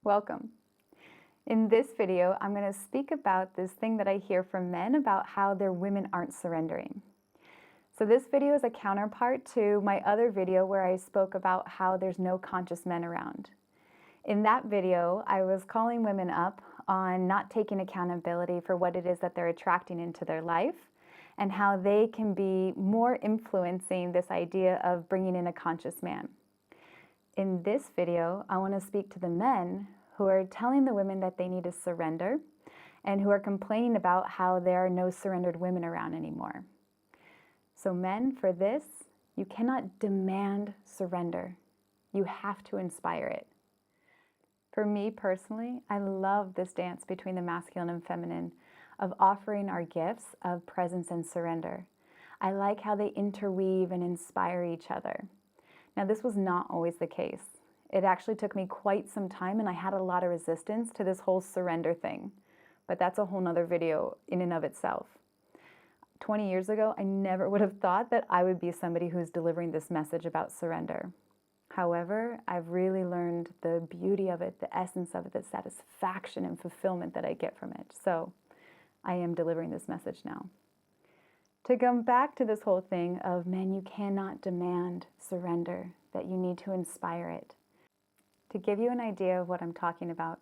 Welcome. In this video, I'm going to speak about this thing that I hear from men about how their women aren't surrendering. So this video is a counterpart to my other video where I spoke about how there's no conscious men around. In that video, I was calling women up on not taking accountability for what it is that they're attracting into their life and how they can be more influencing this idea of bringing in a conscious man. In this video, I want to speak to the men who are telling the women that they need to surrender and who are complaining about how there are no surrendered women around anymore. So men, for this, you cannot demand surrender. You have to inspire it. For me personally, I love this dance between the masculine and feminine of offering our gifts of presence and surrender. I like how they interweave and inspire each other. Now, this was not always the case. It actually took me quite some time and I had a lot of resistance to this whole surrender thing. But that's a whole nother video in and of itself. 20 years ago, I never would have thought that I would be somebody who's delivering this message about surrender. However, I've really learned the beauty of it, the essence of it, the satisfaction and fulfillment that I get from it. So I am delivering this message now. To come back to this whole thing of, men, you cannot demand surrender, that you need to inspire it. To give you an idea of what I'm talking about,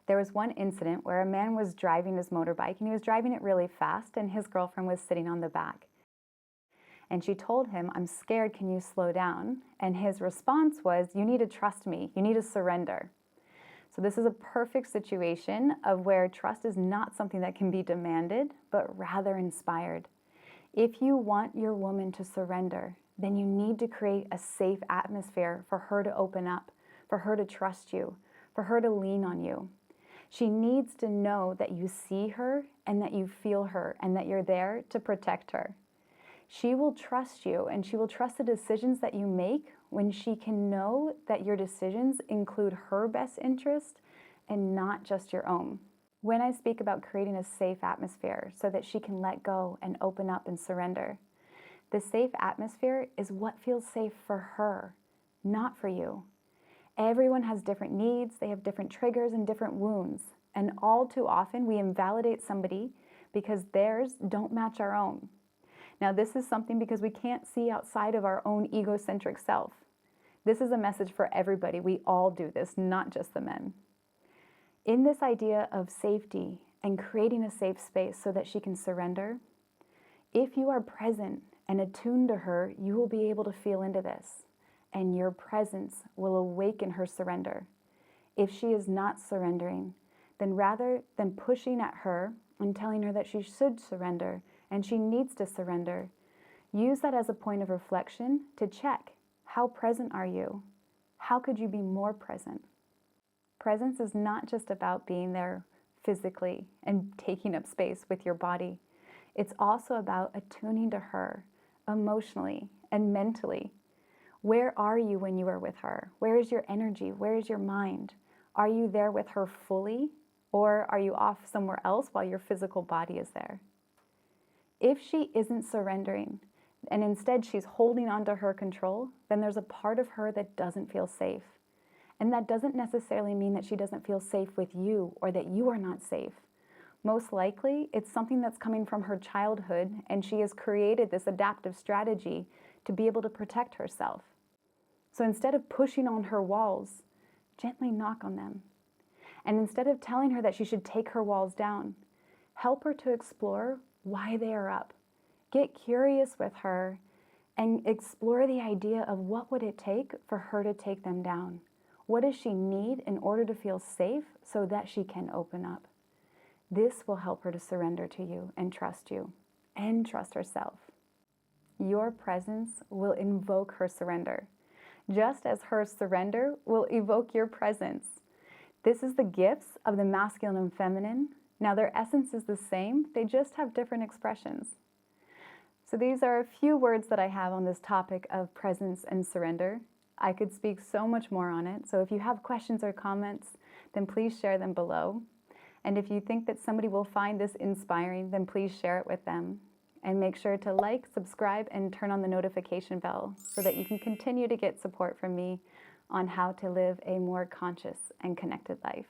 there was one incident where a man was driving his motorbike and he was driving it really fast and his girlfriend was sitting on the back. And she told him, "I'm scared, can you slow down?" And his response was, "You need to trust me, you need to surrender." So this is a perfect situation of where trust is not something that can be demanded, but rather inspired. If you want your woman to surrender, then you need to create a safe atmosphere for her to open up, for her to trust you, for her to lean on you. She needs to know that you see her and that you feel her and that you're there to protect her. She will trust you and she will trust the decisions that you make when she can know that your decisions include her best interest and not just your own. When I speak about creating a safe atmosphere so that she can let go and open up and surrender, the safe atmosphere is what feels safe for her, not for you. Everyone has different needs, they have different triggers and different wounds, and all too often we invalidate somebody because theirs don't match our own. Now this is something because we can't see outside of our own egocentric self. This is a message for everybody. We all do this, not just the men. In this idea of safety and creating a safe space so that she can surrender, if you are present and attuned to her, you will be able to feel into this, and your presence will awaken her surrender. If she is not surrendering, then rather than pushing at her and telling her that she should surrender and she needs to surrender, use that as a point of reflection to check, how present are you? How could you be more present? Presence is not just about being there physically and taking up space with your body. It's also about attuning to her emotionally and mentally. Where are you when you are with her? Where is your energy? Where is your mind? Are you there with her fully, or are you off somewhere else while your physical body is there? If she isn't surrendering and instead she's holding on to her control, then there's a part of her that doesn't feel safe. And that doesn't necessarily mean that she doesn't feel safe with you or that you are not safe. Most likely, it's something that's coming from her childhood, and she has created this adaptive strategy to be able to protect herself. So instead of pushing on her walls, gently knock on them. And instead of telling her that she should take her walls down, help her to explore why they are up. Get curious with her and explore the idea of what would it take for her to take them down. What does she need in order to feel safe so that she can open up? This will help her to surrender to you and trust herself. Your presence will invoke her surrender, just as her surrender will evoke your presence. This is the gifts of the masculine and feminine. Now their essence is the same, they just have different expressions. So these are a few words that I have on this topic of presence and surrender. I could speak so much more on it, so if you have questions or comments, then please share them below. And if you think that somebody will find this inspiring, then please share it with them. And make sure to like, subscribe, and turn on the notification bell so that you can continue to get support from me on how to live a more conscious and connected life.